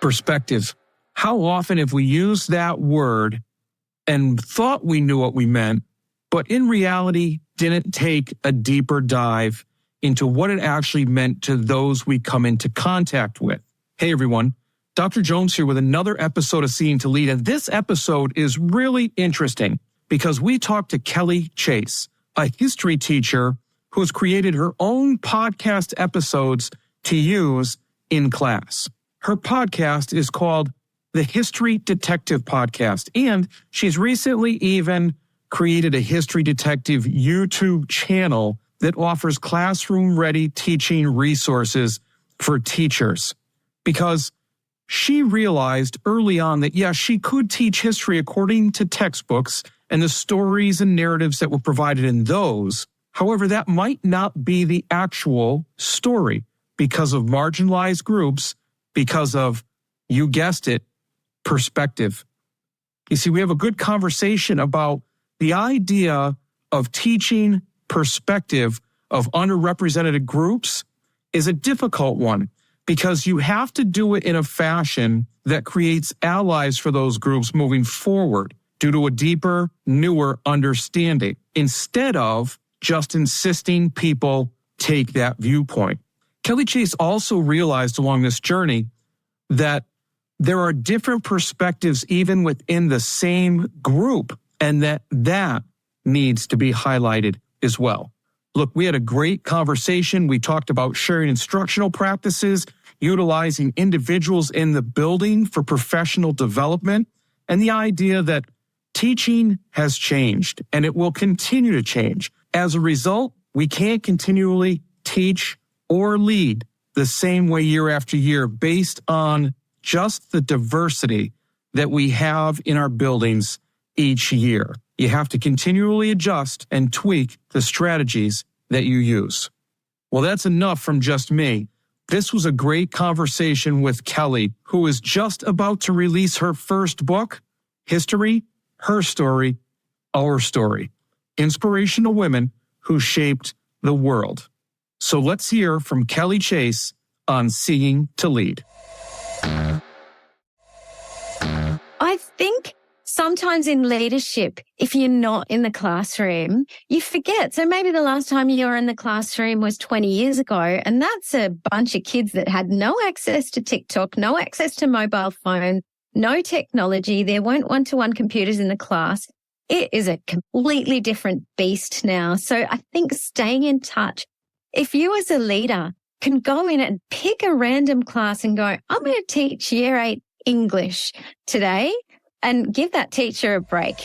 perspective. How often have we used that word and thought we knew what we meant, but in reality didn't take a deeper dive into what it actually meant to those we come into contact with? Hey everyone, Dr. Jones here with another episode of Seeing to Lead, and this episode is really interesting because we talked to Kelly Chase, a history teacher who has created her own podcast episodes to use in class. Her podcast is called the History Detective Podcast, and she's recently even created a History Detective YouTube channel that offers classroom-ready teaching resources for teachers. Because she realized early on that, yes, she could teach history according to textbooks and the stories and narratives that were provided in those. However, that might not be the actual story because of marginalized groups, because of, you guessed it, perspective. You see, we have a good conversation about the idea of teaching perspective of underrepresented groups is a difficult one because you have to do it in a fashion that creates allies for those groups moving forward due to a deeper, newer understanding, instead of just insisting people take that viewpoint. Kelly Chase also realized along this journey that there are different perspectives even within the same group, and that needs to be highlighted as well. Look, we had a great conversation. We talked about sharing instructional practices, utilizing individuals in the building for professional development, and the idea that teaching has changed and it will continue to change. As a result, we can't continually teach or lead the same way year after year based on just the diversity that we have in our buildings each year. You have to continually adjust and tweak the strategies that you use. Well, that's enough from just me. This was a great conversation with Kelly, who is just about to release her first book, History, Her Story, Our Story, Inspirational Women Who Shaped the World. So let's hear from Kelly Chase on Seeing to Lead. I think sometimes in leadership, if you're not in the classroom, you forget. So maybe the last time you were in the classroom was 20 years ago, and that's a bunch of kids that had no access to TikTok, no access to mobile phone, no technology. There weren't one-to-one computers in the class. It is a completely different beast now. So I think staying in touch, if you as a leader can go in and pick a random class and go, I'm going to teach year 8 English today, and give that teacher a break.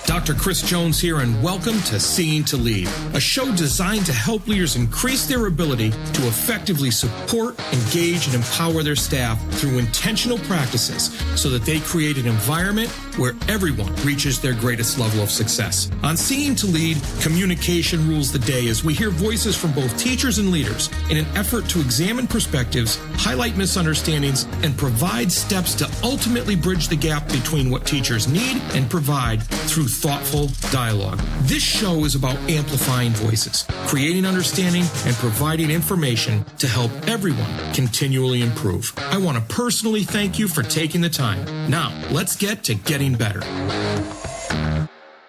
Dr. Chris Jones here, and welcome to Seeing to Lead, a show designed to help leaders increase their ability to effectively support, engage, and empower their staff through intentional practices so that they create an environment where everyone reaches their greatest level of success. On Seeing to Lead, communication rules the day as we hear voices from both teachers and leaders in an effort to examine perspectives, highlight misunderstandings, and provide steps to ultimately bridge the gap between what teachers need and provide through thoughtful dialogue. This show is about amplifying voices, creating understanding, and providing information to help everyone continually improve. I want to personally thank you for taking the time. Now, let's get to getting better.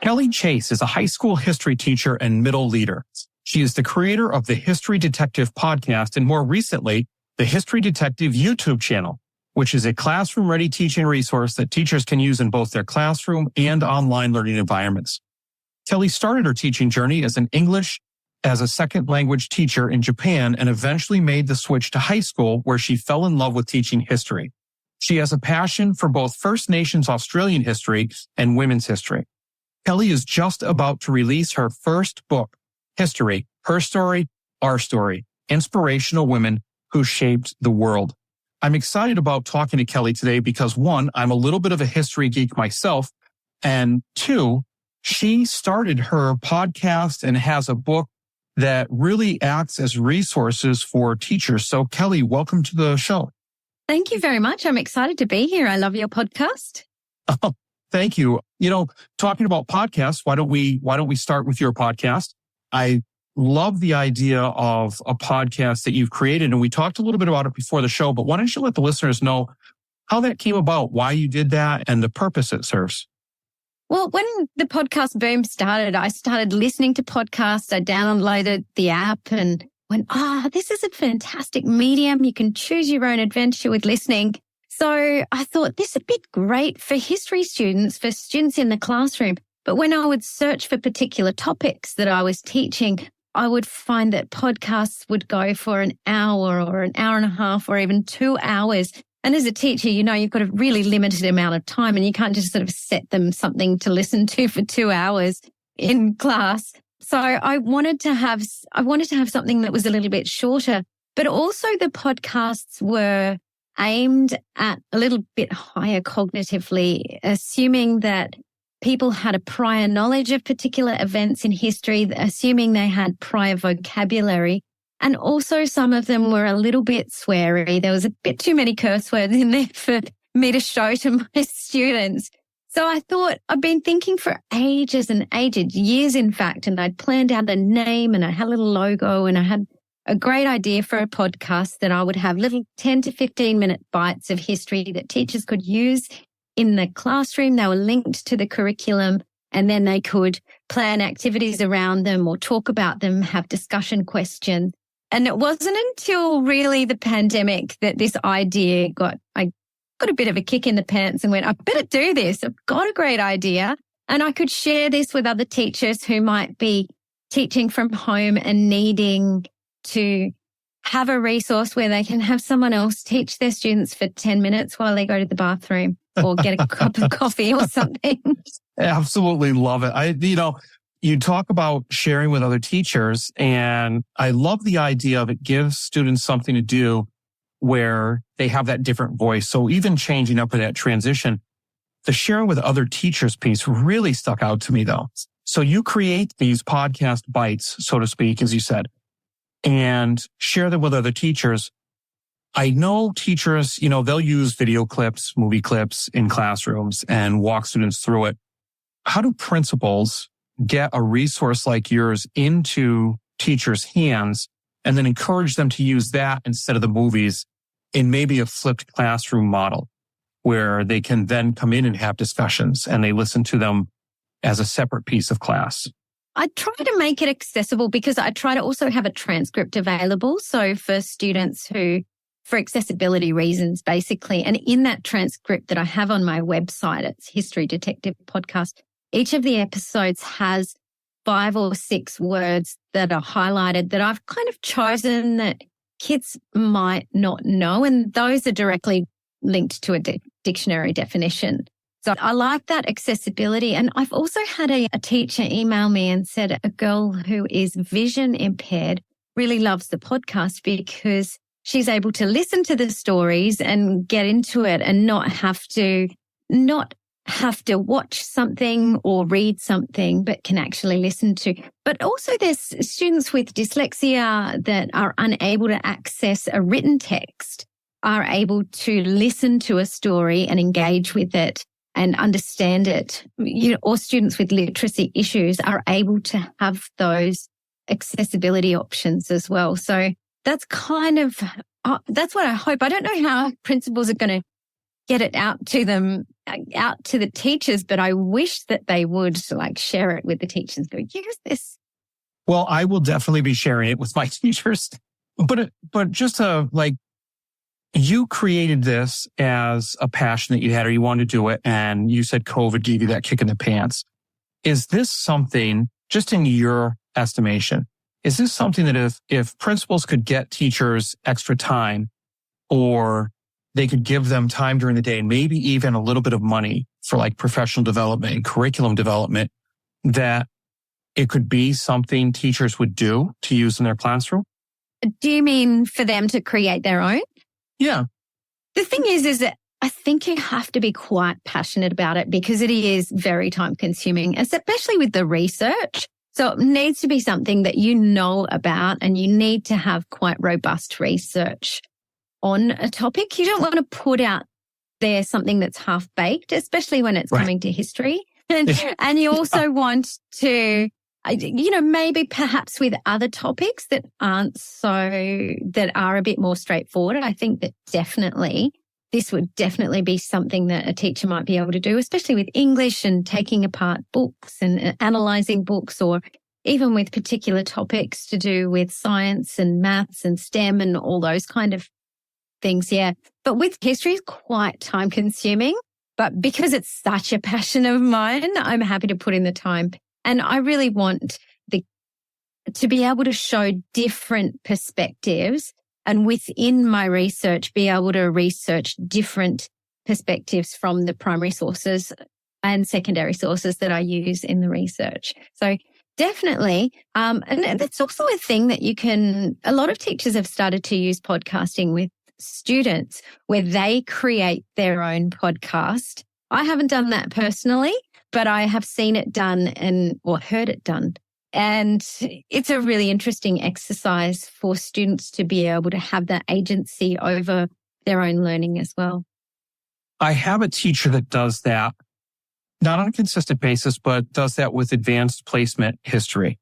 Kelly Chase is a high school history teacher and middle leader. She is the creator of the History Detective podcast and more recently, the History Detective YouTube channel, which is a classroom-ready teaching resource that teachers can use in both their classroom and online learning environments. Kelly started her teaching journey as an English as a second language teacher in Japan and eventually made the switch to high school where she fell in love with teaching history. She has a passion for both First Nations Australian history and women's history. Kelly is just about to release her first book, History, Her Story, Our Story, Inspirational Women Who Shaped the World. I'm excited about talking to Kelly today because one, I'm a little bit of a history geek myself, and two, she started her podcast and has a book that really acts as resources for teachers. So Kelly, welcome to the show. Thank you very much. I'm excited to be here. I love your podcast. Oh, thank you. You know, talking about podcasts, why don't we start with your podcast? I love the idea of a podcast that you've created. And we talked a little bit about it before the show, but why don't you let the listeners know how that came about, why you did that, and the purpose it serves? Well, when the podcast boom started, I started listening to podcasts. I downloaded the app and went, this is a fantastic medium. You can choose your own adventure with listening. So I thought this would be great for history students, for students in the classroom. But when I would search for particular topics that I was teaching, I would find that podcasts would go for an hour or an hour and a half or even 2 hours. And as a teacher, you've got a really limited amount of time and you can't just sort of set them something to listen to for 2 hours in class. So I wanted to have something that was a little bit shorter, but also the podcasts were aimed at a little bit higher cognitively, assuming that people had a prior knowledge of particular events in history, assuming they had prior vocabulary. And also some of them were a little bit sweary. There was a bit too many curse words in there for me to show to my students. So I thought, I've been thinking for ages and ages, years in fact, and I'd planned out a name and I had a little logo and I had a great idea for a podcast that I would have little 10 to 15 minute bites of history that teachers could use in the classroom. They were linked to the curriculum and then they could plan activities around them or talk about them, have discussion questions. And it wasn't until really the pandemic that this idea I got a bit of a kick in the pants and went, I better do this. I've got a great idea. And I could share this with other teachers who might be teaching from home and needing to have a resource where they can have someone else teach their students for 10 minutes while they go to the bathroom or get a cup of coffee or something. Absolutely love it. You talk about sharing with other teachers, and I love the idea of it gives students something to do where they have that different voice. So even changing up with that transition, the sharing with other teachers piece really stuck out to me though. So you create these podcast bites, so to speak, as you said, and share them with other teachers. I know teachers, they'll use video clips, movie clips in classrooms and walk students through it. How do principals get a resource like yours into teachers' hands and then encourage them to use that instead of the movies in maybe a flipped classroom model where they can then come in and have discussions and they listen to them as a separate piece of class? I try to make it accessible because I try to also have a transcript available. So for students for accessibility reasons, basically, and in that transcript that I have on my website, it's History Detective Podcast. Each of the episodes has 5 or 6 words that are highlighted that I've kind of chosen that kids might not know. And those are directly linked to a dictionary definition. So I like that accessibility. And I've also had a teacher email me and said a girl who is vision impaired really loves the podcast because she's able to listen to the stories and get into it and not have to watch something or read something, but can actually listen to. But also there's students with dyslexia that are unable to access a written text, are able to listen to a story and engage with it and understand it. Or students with literacy issues are able to have those accessibility options as well. So that's kind of, that's what I hope. I don't know how principals are going to get it out to the teachers, but I wish that they would share it with the teachers. Go, use this. Well, I will definitely be sharing it with my teachers, but just you created this as a passion that you had, or you wanted to do it, and you said COVID gave you that kick in the pants. Is this something, just in your estimation, is this something that if principals could get teachers extra time, or they could give them time during the day and maybe even a little bit of money for professional development and curriculum development, that it could be something teachers would do to use in their classroom? Do you mean for them to create their own? Yeah. The thing is that I think you have to be quite passionate about it because it is very time consuming, especially with the research. So it needs to be something that you know about and you need to have quite robust research on a topic. You don't want to put out there something that's half baked, especially when it's coming to history. And you also want to maybe perhaps with other topics that are a bit more straightforward. I think that this would definitely be something that a teacher might be able to do, especially with English and taking apart books and analysing books, or even with particular topics to do with science and maths and STEM and all those kind of things. Yeah. But with history, it's quite time consuming. But because it's such a passion of mine, I'm happy to put in the time. And I really want to be able to show different perspectives, and within my research, be able to research different perspectives from the primary sources and secondary sources that I use in the research. So definitely. And that's also a thing that a lot of teachers have started to use podcasting with students, where they create their own podcast. I haven't done that personally, but I have seen it done or heard it done. And it's a really interesting exercise for students to be able to have that agency over their own learning as well. I have a teacher that does that, not on a consistent basis, but does that with advanced placement history.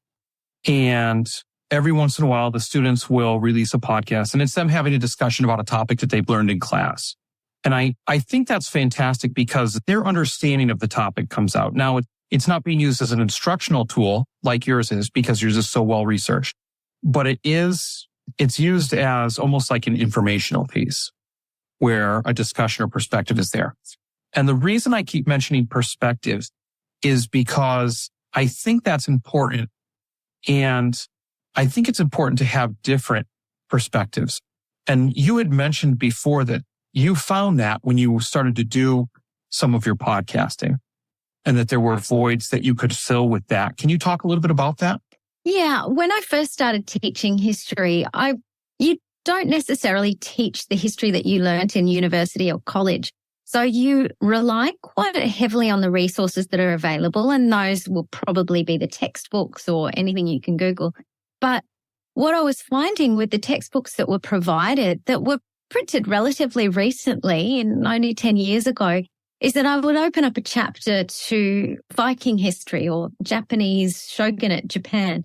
And every once in a while, the students will release a podcast, and it's them having a discussion about a topic that they've learned in class. And I think that's fantastic because their understanding of the topic comes out. Now, it's not being used as an instructional tool like yours is, because yours is so well researched, but it's used as almost like an informational piece where a discussion or perspective is there. And the reason I keep mentioning perspectives is because I think that's important. And I think it's important to have different perspectives. And you had mentioned before that you found that when you started to do some of your podcasting, and that there were voids that you could fill with that. Can you talk a little bit about that? Yeah. When I first started teaching history, you don't necessarily teach the history that you learnt in university or college. So you rely quite heavily on the resources that are available, and those will probably be the textbooks or anything you can Google. But what I was finding with the textbooks that were provided, that were printed relatively recently, only 10 years ago, is that I would open up a chapter to Viking history or Japanese shogunate Japan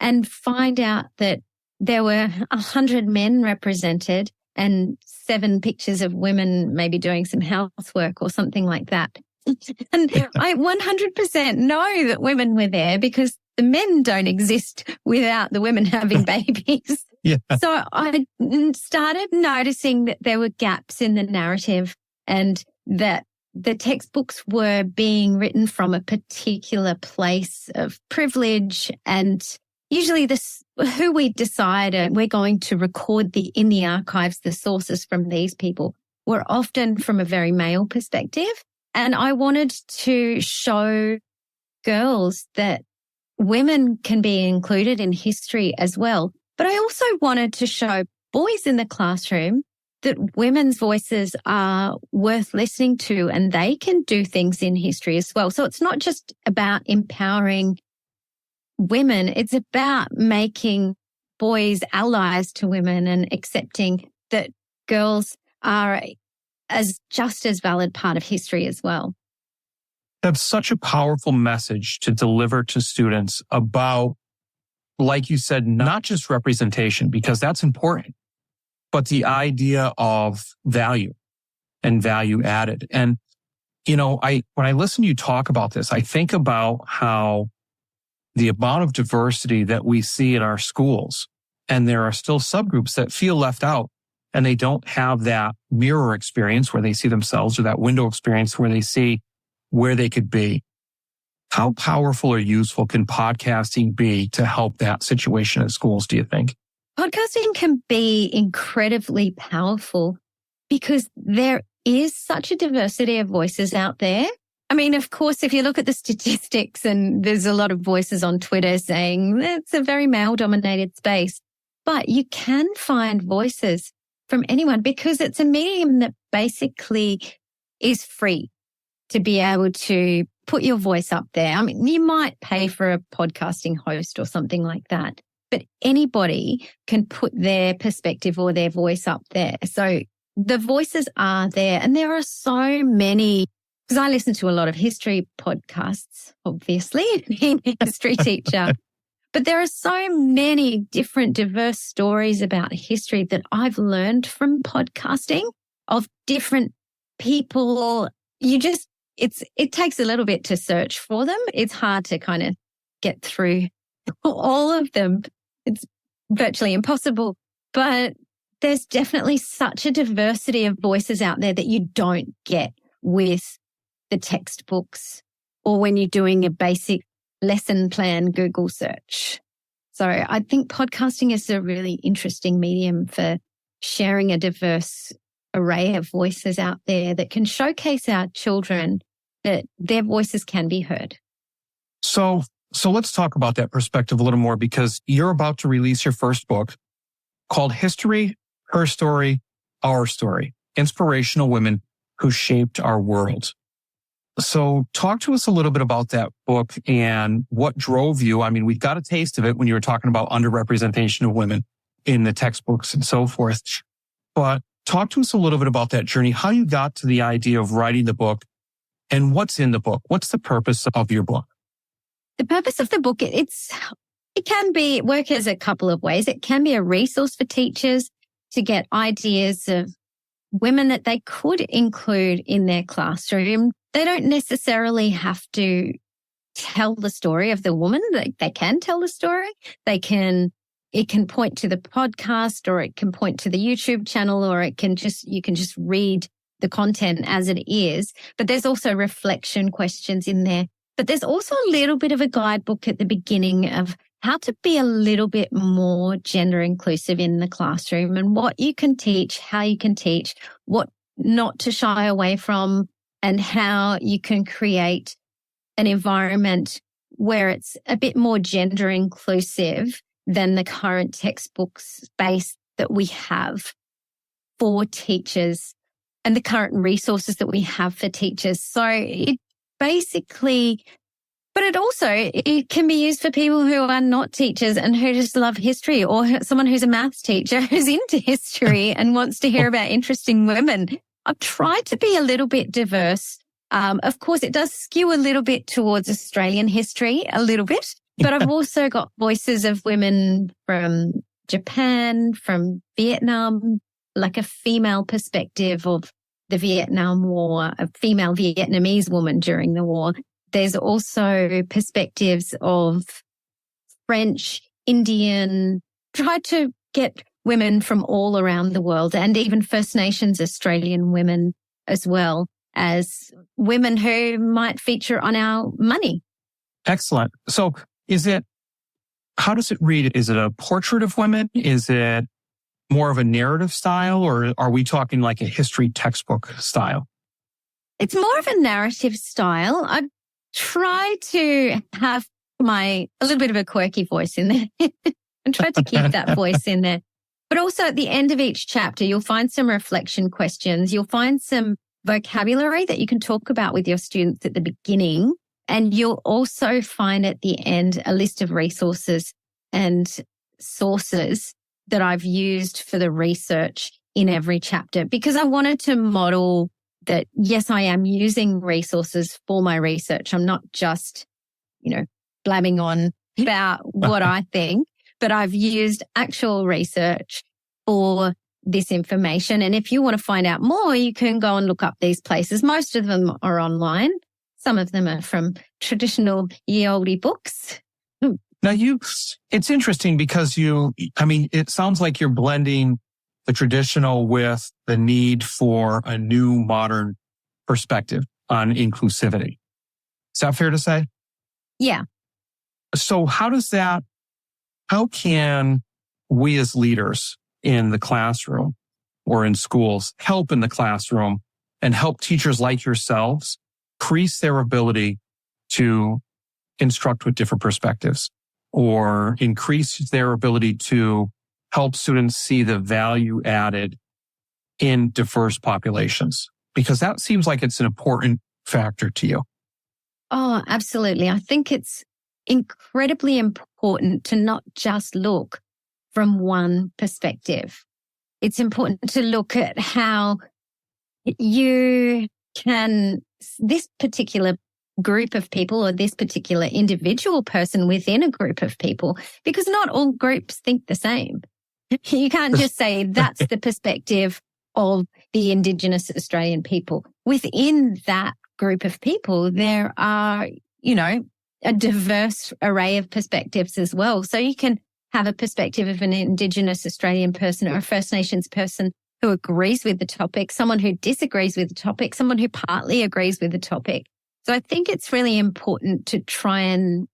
and find out that there were 100 men represented and 7 pictures of women maybe doing some housework or something like that. And I 100% know that women were there because the men don't exist without the women having babies. Yeah. So I started noticing that there were gaps in the narrative, and that the textbooks were being written from a particular place of privilege, and usually who we decide we're going to record in the archives, the sources from these people, were often from a very male perspective. And I wanted to show girls that women can be included in history as well. But I also wanted to show boys in the classroom that women's voices are worth listening to, and they can do things in history as well. So it's not just about empowering women. It's about making boys allies to women and accepting that girls are just as valid part of history as well. That's such a powerful message to deliver to students about, like you said, not just representation, because that's important, but the idea of value and value added. And, when I listen to you talk about this, I think about how the amount of diversity that we see in our schools, and there are still subgroups that feel left out, and they don't have that mirror experience where they see themselves, or that window experience where they see where they could be. How powerful or useful can podcasting be to help that situation in schools, do you think? Podcasting can be incredibly powerful because there is such a diversity of voices out there. I mean, of course, if you look at the statistics, and there's a lot of voices on Twitter saying it's a very male-dominated space, but you can find voices from anyone because it's a medium that basically is free to be able to put your voice up there. I mean, you might pay for a podcasting host or something like that, but anybody can put their perspective or their voice up there. So the voices are there, and there are so many because I listen to a lot of history podcasts, obviously, being a history teacher. But there are so many different diverse stories about history that I've learned from podcasting of different people. It takes a little bit to search for them. It's hard to kind of get through all of them. It's virtually impossible, but there's definitely such a diversity of voices out there that you don't get with the textbooks or when you're doing a basic lesson plan Google search. So I think podcasting is a really interesting medium for sharing a diverse array of voices out there that can showcase our children that their voices can be heard. So let's talk about that perspective a little more, because you're about to release your first book called History, Her Story, Our Story, Inspirational Women Who Shaped Our World. So talk to us a little bit about that book and what drove you. I mean, we got a taste of it when you were talking about underrepresentation of women in the textbooks and so forth. But talk to us a little bit about that journey, how you got to the idea of writing the book and what's in the book. What's the purpose of your book? The purpose of the book, it can work as a couple of ways. It can be a resource for teachers to get ideas of women that they could include in their classroom. They don't necessarily have to tell the story of the woman. They can tell the story. It can point to the podcast, or it can point to the YouTube channel, or you can just read the content as it is. But there's also reflection questions in there. But there's also a little bit of a guidebook at the beginning of how to be a little bit more gender inclusive in the classroom and what you can teach, how you can teach, what not to shy away from, and how you can create an environment where it's a bit more gender inclusive than the current textbook space that we have for teachers and the current resources that we have for teachers. So it can be used for people who are not teachers and who just love history, or someone who's a maths teacher who's into history and wants to hear about interesting women. I've tried to be a little bit diverse. Of course, it does skew a little bit towards Australian history, a little bit, but I've also got voices of women from Japan, from Vietnam, like a female perspective of the Vietnam War, a female Vietnamese woman during the war. There's also perspectives of French, Indian, tried to get women from all around the world, and even First Nations Australian women, as well as women who might feature on our money. Excellent. So how does it read? Is it a portrait of women? Is it more of a narrative style, or are we talking like a history textbook style? It's more of a narrative style. I try to have a little bit of a quirky voice in there and try to keep that voice in there. But also at the end of each chapter, you'll find some reflection questions. You'll find some vocabulary that you can talk about with your students at the beginning. And you'll also find at the end a list of resources and sources that I've used for the research in every chapter, because I wanted to model that, yes, I am using resources for my research. I'm not just, blabbing on about what I think, but I've used actual research for this information. And if you want to find out more, you can go and look up these places. Most of them are online. Some of them are from traditional ye olde books. Now it's interesting because it sounds like you're blending the traditional with the need for a new modern perspective on inclusivity. Is that fair to say? Yeah. So how can we as leaders in the classroom or in schools help in the classroom and help teachers like yourselves increase their ability to instruct with different perspectives, or increase their ability to help students see the value added in diverse populations? Because that seems like it's an important factor to you. Oh, absolutely. I think it's incredibly important to not just look from one perspective. It's important to look at how you can this particular group of people or this particular individual person within a group of people, because not all groups think the same. You can't just say that's the perspective of the Indigenous Australian people. Within that group of people, there are, a diverse array of perspectives as well. So you can have a perspective of an Indigenous Australian person or a First Nations person who agrees with the topic, someone who disagrees with the topic, someone who partly agrees with the topic. So I think it's really important to try and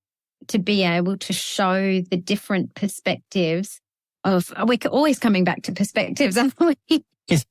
to be able to show the different perspectives of, we're always coming back to perspectives, aren't we?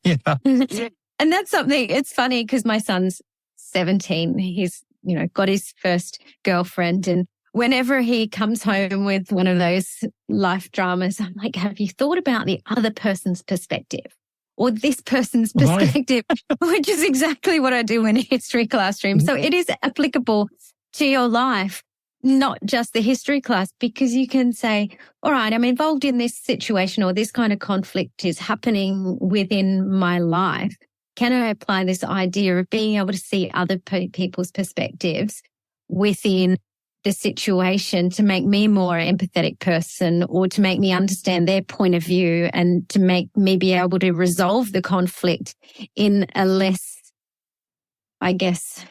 Yeah. And that's something, it's funny because my son's 17. He's, got his first girlfriend. And whenever he comes home with one of those life dramas, I'm like, have you thought about the other person's perspective or this person's perspective? Which is exactly what I do in a history classroom. So it is applicable to your life, not just the history class, because you can say, all right, I'm involved in this situation or this kind of conflict is happening within my life. Can I apply this idea of being able to see other people's perspectives within the situation to make me a more empathetic person or to make me understand their point of view and to make me be able to resolve the conflict in a less, I guess,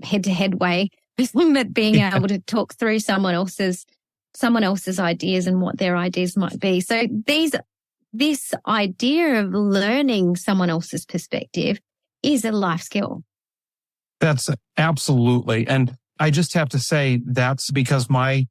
head-to-head way, but being able to talk through someone else's ideas and what their ideas might be. So this idea of learning someone else's perspective is a life skill. That's absolutely. And I just have to say that's because my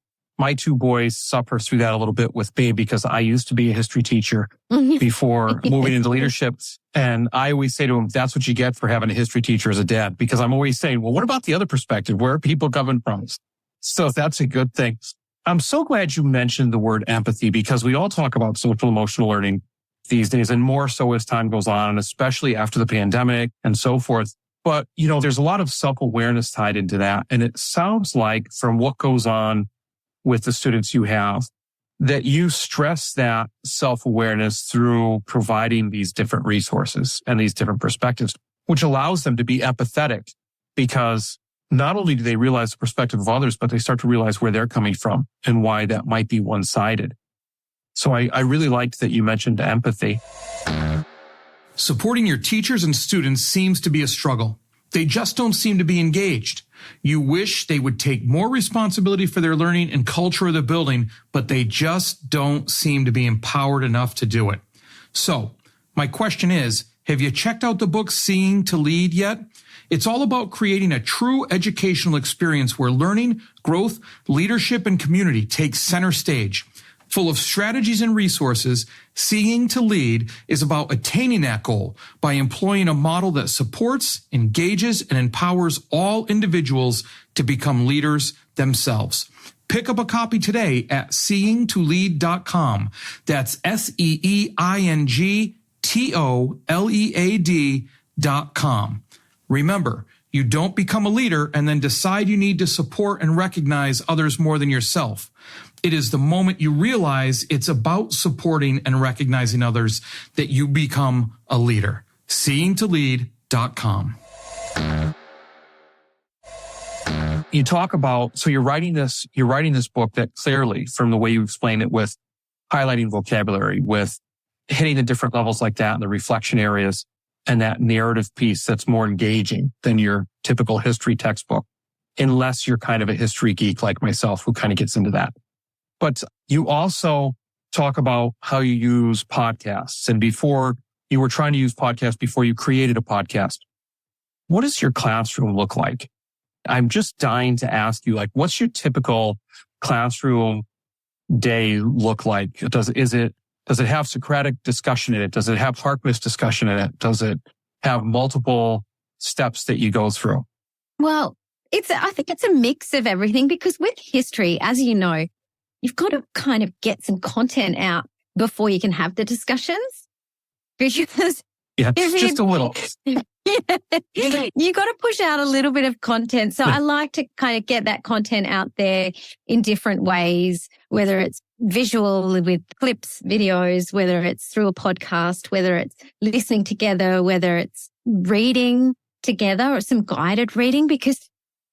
two boys suffer through that a little bit with me because I used to be a history teacher before moving into leadership. And I always say to them, that's what you get for having a history teacher as a dad, because I'm always saying, well, what about the other perspective? Where are people coming from? So that's a good thing. I'm so glad you mentioned the word empathy because we all talk about social emotional learning these days and more so as time goes on, and especially after the pandemic and so forth. But, there's a lot of self-awareness tied into that. And it sounds like from what goes on with the students you have, that you stress that self-awareness through providing these different resources and these different perspectives, which allows them to be empathetic because not only do they realize the perspective of others, but they start to realize where they're coming from and why that might be one-sided. So I really liked that you mentioned empathy. Supporting your teachers and students seems to be a struggle. They just don't seem to be engaged. You wish they would take more responsibility for their learning and culture of the building, but they just don't seem to be empowered enough to do it. So, my question is, have you checked out the book Seeing to Lead yet? It's all about creating a true educational experience where learning, growth, leadership, and community take center stage. Full of strategies and resources, Seeing to Lead is about attaining that goal by employing a model that supports, engages, and empowers all individuals to become leaders themselves. Pick up a copy today at seeingtolead.com. That's seeingtolead.com. Remember, you don't become a leader and then decide you need to support and recognize others more than yourself. It is the moment you realize it's about supporting and recognizing others that you become a leader. seeingtolead.com. You talk about, so you're writing this book that clearly, from the way you explain it, with highlighting vocabulary, with hitting the different levels like that and the reflection areas and that narrative piece that's more engaging than your typical history textbook, unless you're kind of a history geek like myself who kind of gets into that. But you also talk about how you use podcasts. And before you were trying to use podcasts before you created a podcast. What does your classroom look like? I'm just dying to ask you, what's your typical classroom day look like? Does it have Socratic discussion in it? Does it have Harkness discussion in it? Does it have multiple steps that you go through? Well, I think it's a mix of everything because with history, as you know, you've got to kind of get some content out before you can have the discussions. Because just a little. You got to push out a little bit of content. So I like to kind of get that content out there in different ways, whether it's visual with clips, videos, whether it's through a podcast, whether it's listening together, whether it's reading together or some guided reading, because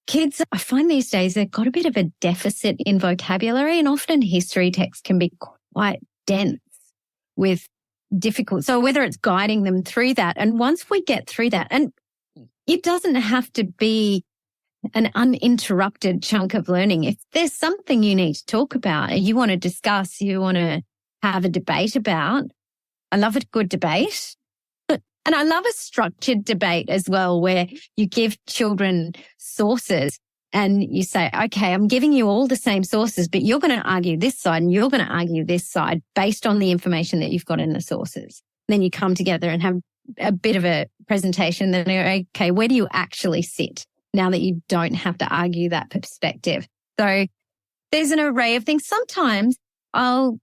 kids, I find these days, they've got a bit of a deficit in vocabulary, and often history texts can be quite dense with difficult. So whether it's guiding them through that, and once we get through that, and it doesn't have to be an uninterrupted chunk of learning. If there's something you need to talk about, you want to discuss, you want to have a debate about, I love a good debate. And I love a structured debate as well, where you give children sources and you say, okay, I'm giving you all the same sources, but you're going to argue this side and you're going to argue this side based on the information that you've got in the sources. Then you come together and have a bit of a presentation. Then you go, okay, where do you actually sit now that you don't have to argue that perspective? So there's an array of things. Sometimes the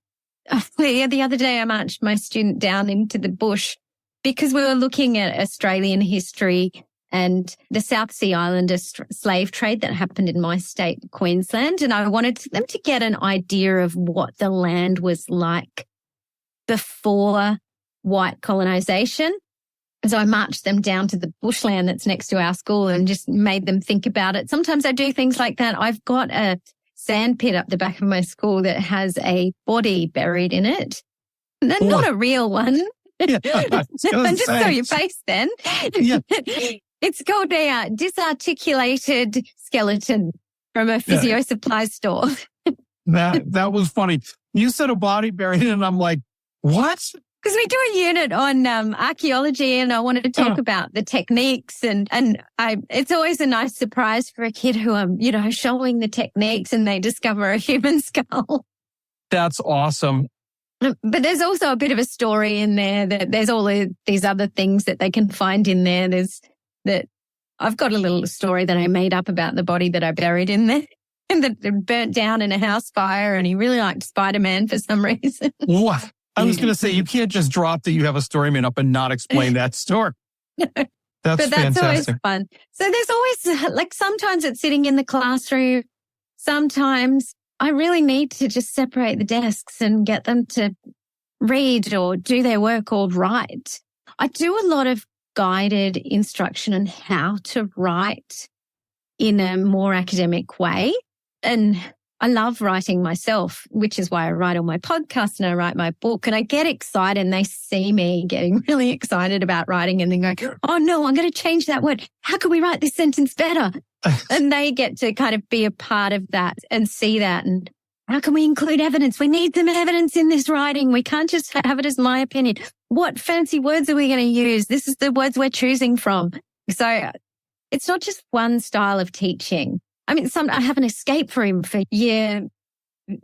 other day I marched my student down into the bush because we were looking at Australian history and the South Sea Islander slave trade that happened in my state, Queensland. And I wanted them to get an idea of what the land was like before white colonization. So I marched them down to the bushland that's next to our school and just made them think about it. Sometimes I do things like that. I've got a sand pit up the back of my school that has a body buried in it. Not a real one. Yeah, just show your face then. Yeah. It's called a disarticulated skeleton from a physio supply store. That was funny. You said a body buried, and I'm like, what? Because we do a unit on archaeology, and I wanted to talk about the techniques, and it's always a nice surprise for a kid who I'm, showing the techniques, and they discover a human skull. That's awesome. But there's also a bit of a story in there that there's all these other things that they can find in there. I've got a little story that I made up about the body that I buried in there and that burnt down in a house fire, and he really liked Spider-Man for some reason. What? I was going to say, you can't just drop that you have a story made up and not explain that story. That's fantastic. Always fun. So there's always, sometimes it's sitting in the classroom. Sometimes I really need to just separate the desks and get them to read or do their work or write. I do a lot of guided instruction on how to write in a more academic way. And I love writing myself, which is why I write on my podcast and I write my book, and I get excited and they see me getting really excited about writing and then go, oh no, I'm going to change that word. How can we write this sentence better? And they get to kind of be a part of that and see that. And how can we include evidence? We need some evidence in this writing. We can't just have it as my opinion. What fancy words are we going to use? This is the words we're choosing from. So it's not just one style of teaching. I mean, I have an escape room for year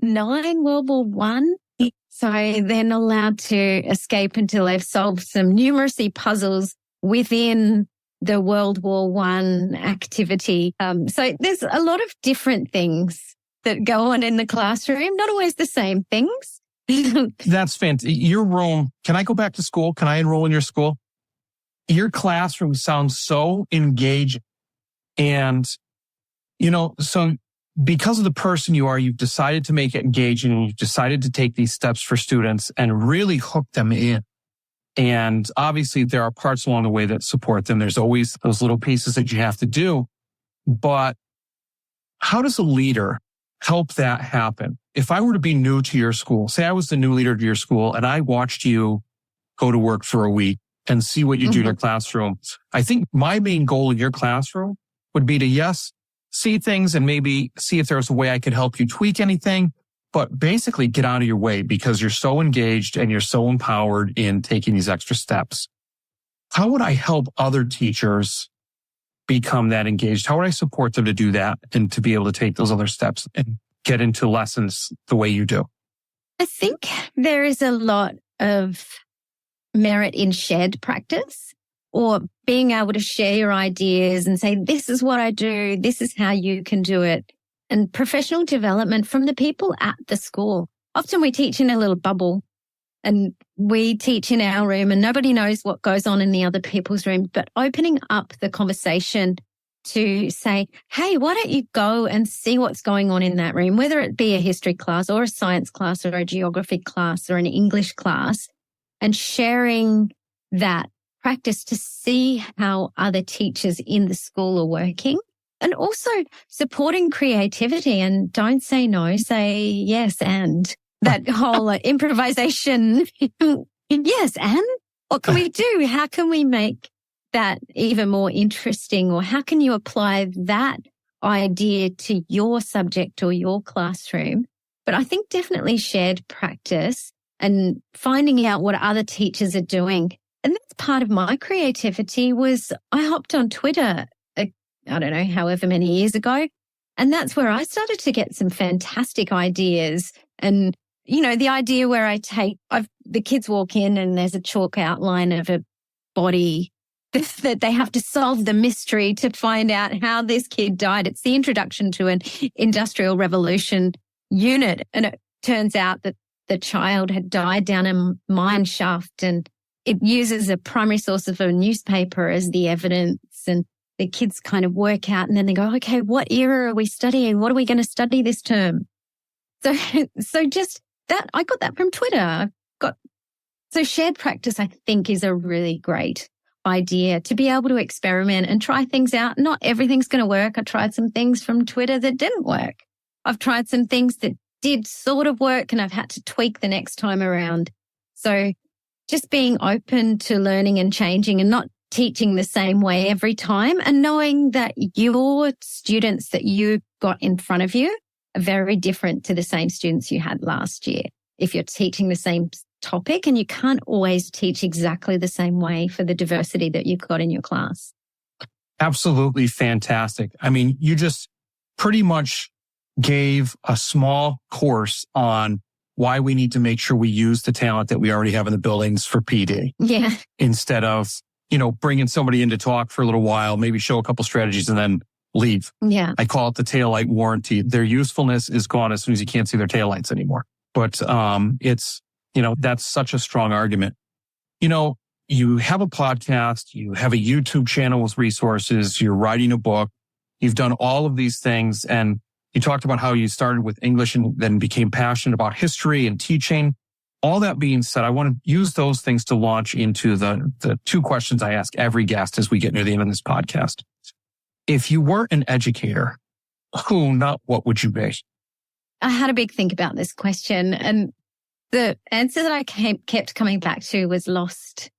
9, World War I. So they're not allowed to escape until they've solved some numeracy puzzles within the World War I activity. So there's a lot of different things that go on in the classroom, not always the same things. That's fantastic. Your room, can I go back to school? Can I enroll in your school? Your classroom sounds so engaging. And, so because of the person you are, you've decided to make it engaging, and you've decided to take these steps for students and really hook them in. And obviously there are parts along the way that support them. There's always those little pieces that you have to do. But how does a leader help that happen? If I were to be new to your school, say I was the new leader to your school and I watched you go to work for a week and see what you do in your classroom, I think my main goal in your classroom would be to, see things and maybe see if there's a way I could help you tweak anything, but basically get out of your way because you're so engaged and you're so empowered in taking these extra steps. How would I help other teachers become that engaged? How would I support them to do that and to be able to take those other steps and get into lessons the way you do? I think there is a lot of merit in shared practice, or being able to share your ideas and say, this is what I do, this is how you can do it. And professional development from the people at the school. Often we teach in a little bubble and we teach in our room and nobody knows what goes on in the other people's room, but opening up the conversation to say, hey, why don't you go and see what's going on in that room, whether it be a history class or a science class or a geography class or an English class, and sharing that practice to see how other teachers in the school are working, and also supporting creativity. And don't say no, say yes. And that whole improvisation. Yes. And what can we do? How can we make that even more interesting? Or how can you apply that idea to your subject or your classroom? But I think definitely shared practice and finding out what other teachers are doing. And that's part of my creativity was I hopped on Twitter, I don't know, however many years ago. And that's where I started to get some fantastic ideas. And, you know, the idea where the kids walk in and there's a chalk outline of a body that they have to solve the mystery to find out how this kid died. It's the introduction to an industrial revolution unit. And it turns out that the child had died down a mine shaft, and it uses a primary source of a newspaper as the evidence. And the kids kind of work out, and then they go, okay, what era are we studying? What are we going to study this term? So just that, I got that from Twitter. So shared practice, I think, is a really great idea to be able to experiment and try things out. Not everything's going to work. I tried some things from Twitter that didn't work. I've tried some things that did sort of work, and I've had to tweak the next time around. So just being open to learning and changing and not teaching the same way every time, and knowing that your students that you got in front of you are very different to the same students you had last year. If you're teaching the same topic, and you can't always teach exactly the same way for the diversity that you've got in your class. Absolutely fantastic. I mean, you just pretty much gave a small course on why we need to make sure we use the talent that we already have in the buildings for PD. Yeah. Instead of, bringing somebody in to talk for a little while, maybe show a couple strategies and then leave. Yeah. I call it the Taillight Warranty. Their usefulness is gone as soon as you can't see their taillights anymore. But it's, that's such a strong argument. You have a podcast, you have a YouTube channel with resources, you're writing a book, you've done all of these things. And you talked about how you started with English and then became passionate about history and teaching. All that being said, I want to use those things to launch into the two questions I ask every guest as we get near the end of this podcast. If you were an educator, who, not what would you be? I had a big think about this question, and the answer that I kept coming back to was lost.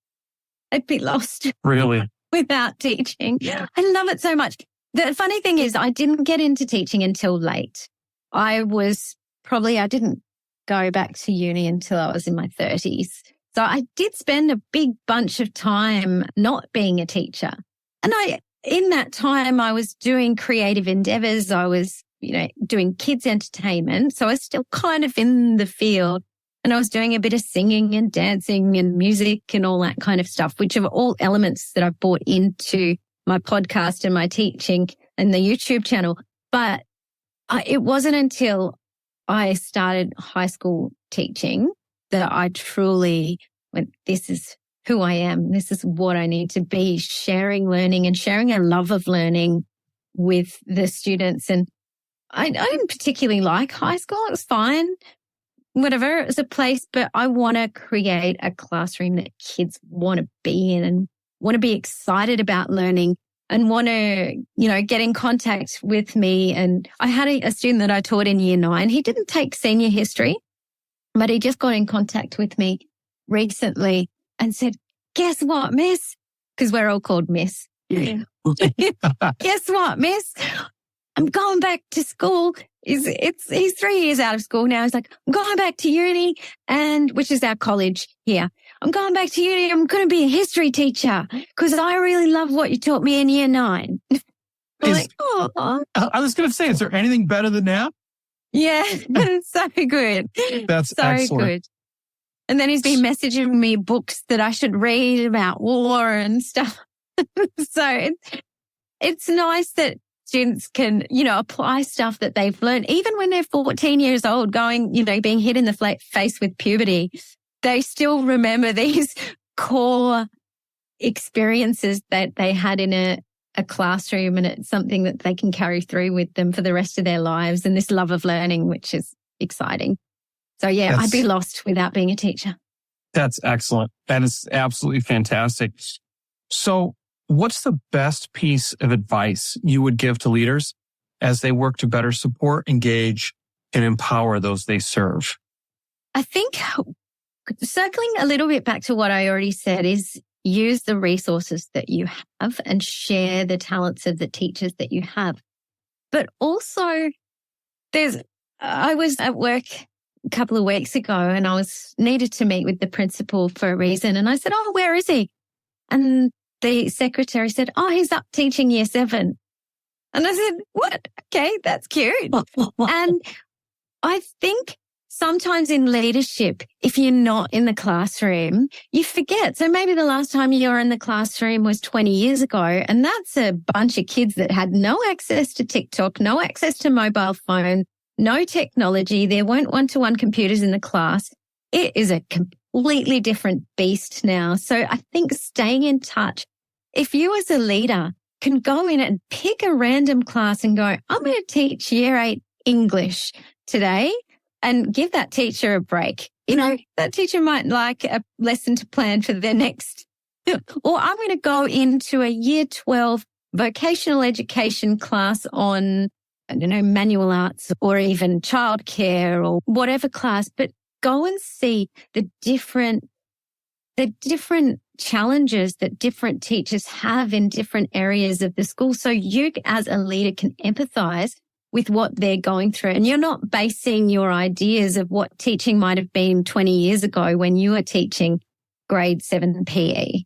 I'd be lost. Really? Without teaching. Yeah. I love it so much. The funny thing is I didn't get into teaching until late. I didn't go back to uni until I was in my 30s. So I did spend a big bunch of time not being a teacher. And in that time, I was doing creative endeavors. I was, doing kids entertainment. So I was still kind of in the field, and I was doing a bit of singing and dancing and music and all that kind of stuff, which are all elements that I've brought into my podcast and my teaching and the YouTube channel. But it wasn't until I started high school teaching that I truly went, this is who I am. This is what I need to be, sharing learning and sharing a love of learning with the students. And I didn't particularly like high school. It was fine, whatever. It was a place, but I want to create a classroom that kids want to be in and want to be excited about learning and want to, get in contact with me. And I had a student that I taught in year 9. He didn't take senior history, but he just got in contact with me recently and said, guess what, miss? Because we're all called miss. Yeah. Guess what, miss? I'm going back to school. He's 3 years out of school now. He's like, I'm going back to uni, which is our college here. I'm going back to uni. I'm going to be a history teacher because I really love what you taught me in year 9. I was going to say, is there anything better than that? Yeah, so good. That's so excellent. Good. And then he's been messaging me books that I should read about war and stuff. So it's nice that students can, apply stuff that they've learned, even when they're 14 years old, being hit in the face with puberty. They still remember these core experiences that they had in a classroom, and it's something that they can carry through with them for the rest of their lives, and this love of learning, which is exciting. So yeah, I'd be lost without being a teacher. That's excellent. That is absolutely fantastic. So what's the best piece of advice you would give to leaders as they work to better support, engage, and empower those they serve? I think circling a little bit back to what I already said is use the resources that you have and share the talents of the teachers that you have. But also I was at work a couple of weeks ago and I needed to meet with the principal for a reason. And I said, "Oh, where is he?" And the secretary said, "Oh, he's up teaching year 7. And I said, "What? Okay, that's cute." And I think sometimes in leadership, if you're not in the classroom, you forget. So maybe the last time you were in the classroom was 20 years ago, and that's a bunch of kids that had no access to TikTok, no access to mobile phone, no technology. There weren't one-to-one computers in the class. It is a completely different beast now. So I think staying in touch, if you as a leader can go in and pick a random class and go, "I'm going to teach year 8 English today," and give that teacher a break. You know, that teacher might like a lesson to plan for their next, or I'm going to go into a year 12 vocational education class on, I don't know, manual arts or even childcare or whatever class, but go and see the different challenges that different teachers have in different areas of the school. So you as a leader can empathize with what they're going through. And you're not basing your ideas of what teaching might have been 20 years ago when you were teaching grade 7 PE.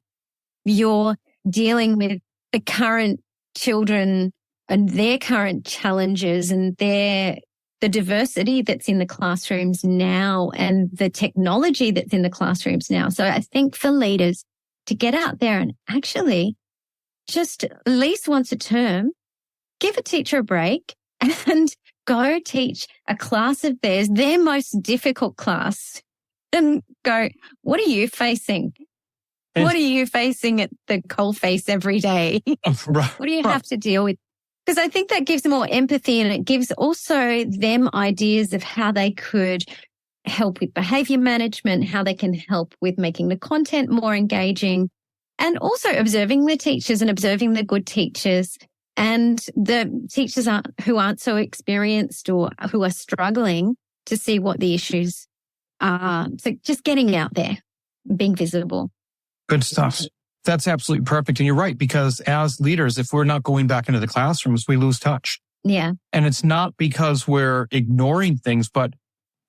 You're dealing with the current children and their current challenges and the diversity that's in the classrooms now and the technology that's in the classrooms now. So I think for leaders to get out there and actually just at least once a term, give a teacher a break and go teach a class of theirs, their most difficult class, and go, "What are you facing? What are you facing at the coalface every day? What do you have to deal with?" Because I think that gives more empathy and it gives also them ideas of how they could help with behavior management, how they can help with making the content more engaging, and also observing the teachers and observing the good teachers and the teachers who aren't so experienced or who are struggling to see what the issues are. So just getting out there, being visible. Good stuff. That's absolutely perfect. And you're right, because as leaders, if we're not going back into the classrooms, we lose touch. Yeah. And it's not because we're ignoring things, but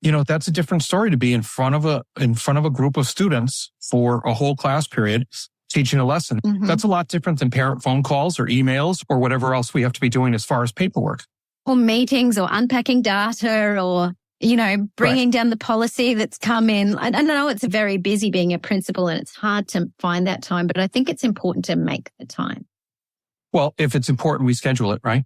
that's a different story to be in front of a group of students for a whole class period teaching a lesson. Mm-hmm. That's a lot different than parent phone calls or emails or whatever else we have to be doing as far as paperwork. Or meetings or unpacking data or, bringing down the policy that's come in. I know it's very busy being a principal and it's hard to find that time, but I think it's important to make the time. Well, if it's important, we schedule it, right?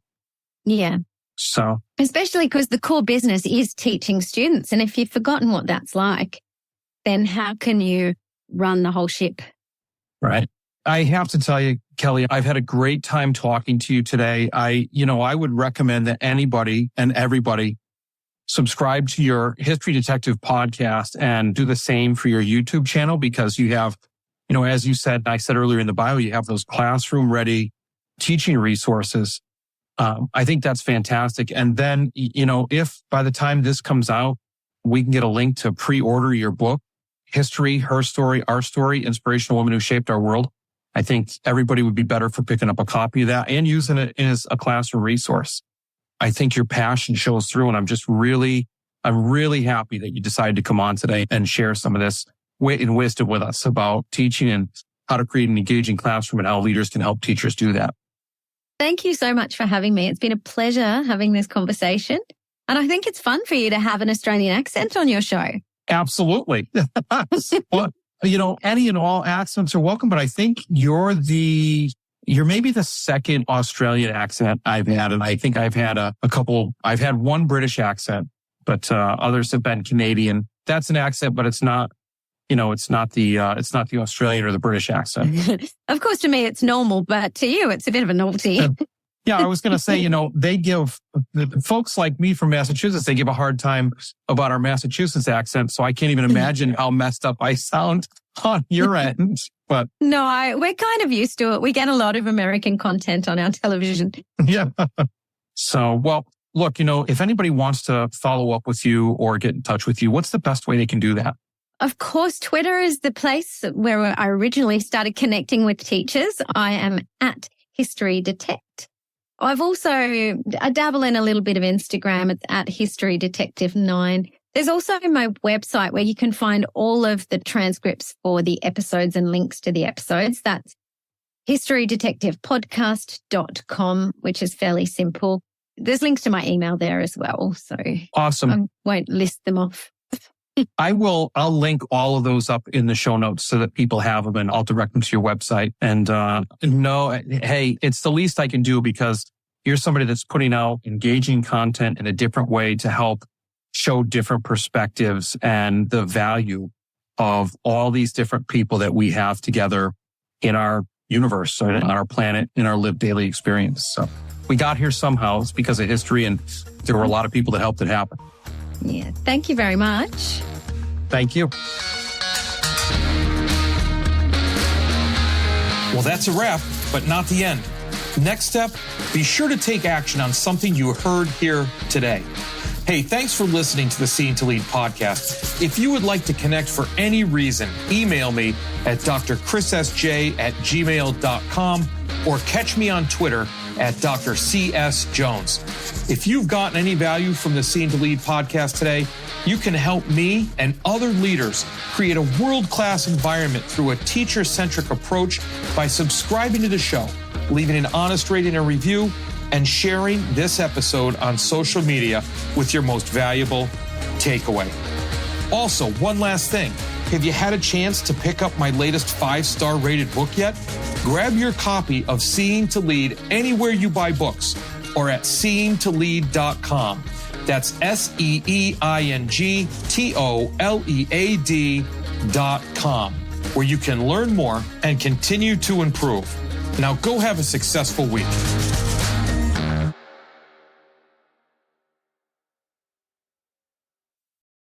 Yeah. So. Especially because the core business is teaching students. And if you've forgotten what that's like, then how can you run the whole ship? Right. I have to tell you, Kelly, I've had a great time talking to you today. I would recommend that anybody and everybody subscribe to your History Detective podcast and do the same for your YouTube channel, because you have, as you said, I said earlier in the bio, you have those classroom ready teaching resources. I think that's fantastic. And then, if by the time this comes out, we can get a link to pre-order your book, History, Her Story, Our Story, Inspirational Women Who Shaped Our World. I think everybody would be better for picking up a copy of that and using it as a classroom resource. I think your passion shows through, and I'm really happy that you decided to come on today and share some of this in wisdom with us about teaching and how to create an engaging classroom and how leaders can help teachers do that. Thank you so much for having me. It's been a pleasure having this conversation. And I think it's fun for you to have an Australian accent on your show. Absolutely. Well, any and all accents are welcome, but I think you're maybe the second Australian accent I've had. And I think I've had I've had one British accent, but others have been Canadian. That's an accent, but it's not, it's not the Australian or the British accent. Of course, to me, it's normal, but to you, it's a bit of a novelty. Yeah, I was going to say, they give folks like me from Massachusetts, they give a hard time about our Massachusetts accent. So I can't even imagine how messed up I sound on your end. But no, we're kind of used to it. We get a lot of American content on our television. Yeah. So, well, look, if anybody wants to follow up with you or get in touch with you, what's the best way they can do that? Of course, Twitter is the place where I originally started connecting with teachers. I am at History Detect. I dabble in a little bit of Instagram at History Detective 9. There's also my website where you can find all of the transcripts for the episodes and links to the episodes. That's historydetectivepodcast.com, which is fairly simple. There's links to my email there as well. So awesome. I won't list them off. I'll link all of those up in the show notes so that people have them, and I'll direct them to your website. And hey, it's the least I can do because you're somebody that's putting out engaging content in a different way to help show different perspectives and the value of all these different people that we have together in our universe, on our planet, in our lived daily experience. So we got here somehow. It's because of history, and there were a lot of people that helped it happen. Yeah. Thank you very much. Thank you. Well, that's a wrap, but not the end. Next step, be sure to take action on something you heard here today. Hey, thanks for listening to the Seeing to Lead podcast. If you would like to connect for any reason, email me at drchrisSJ@gmail.com or catch me on Twitter at Dr. C.S. Jones. If you've gotten any value from the Seeing to Lead podcast today, you can help me and other leaders create a world-class environment through a teacher-centric approach by subscribing to the show, leaving an honest rating and review, and sharing this episode on social media with your most valuable takeaway. Also, one last thing. Have you had a chance to pick up my latest 5-star rated book yet? Grab your copy of Seeing to Lead anywhere you buy books or at seeingtolead.com. That's seeingtolead.com, where you can learn more and continue to improve. Now go have a successful week.